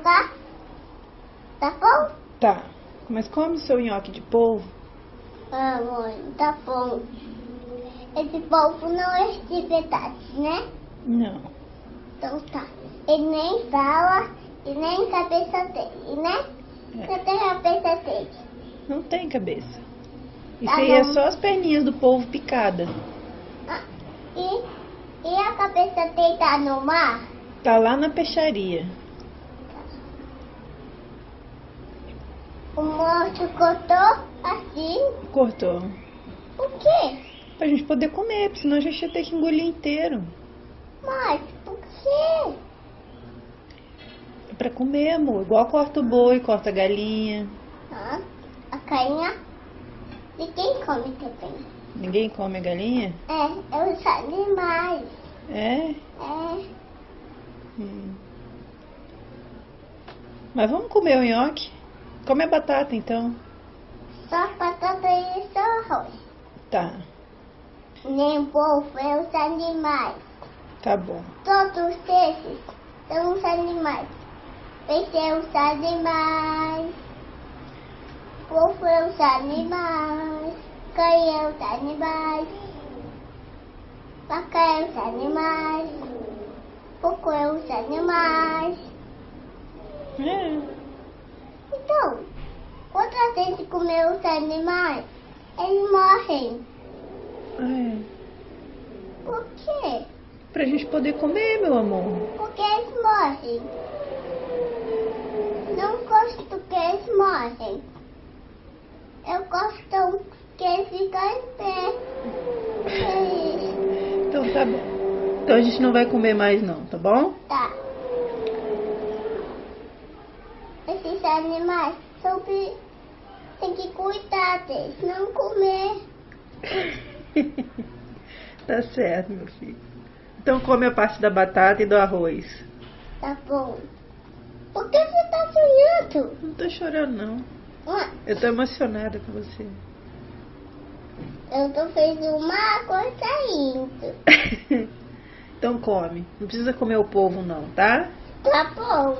Tá? Tá bom? Tá. Mas come o seu nhoque de polvo. Ah, mãe, tá bom. Esse polvo não é de verdade, né? Não. Então tá. Ele nem fala e nem cabeça dele, né? É. Cadê a cabeça dele? Não tem cabeça. Isso Tá aí é bom. só as perninhas do polvo picada. Ah, e a cabeça dele tá no mar? Tá lá na peixaria. O monstro cortou assim. Cortou. Por quê? Pra gente poder comer, porque senão a gente ia ter que engolir inteiro. Mas por quê? É pra comer, amor. Igual corta o boi, corta a galinha. Ah, a carinha ninguém come também. Ninguém come a galinha? É os animais. É? É. Mas vamos comer o nhoque? Come a batata, então. Só batata e só arroz. Tá, Nem polvo é os animais. tá bom. Todos esses são os animais. Peixe é os animais. Polvo é os animais. Cães é os animais. Vaca é os animais. Porco é os animais. É. Então, quando a gente comer os animais, eles morrem. É. Por quê? Pra gente poder comer, meu amor. Porque eles morrem. Não gosto que eles morrem. Eu gosto que eles ficam em pé. É isso. Então tá bom. Então a gente não vai comer mais não, tá bom? Tá. Esses animais tem que cuidar deles, não comer. Tá certo, meu filho. Então come a parte da batata e do arroz. Tá bom. Por que você tá sonhando? Não tô chorando, não. Ah, Eu tô emocionada com você. eu tô fazendo uma coisa saindo. Então come. Não precisa comer o polvo, não, tá? Tá bom.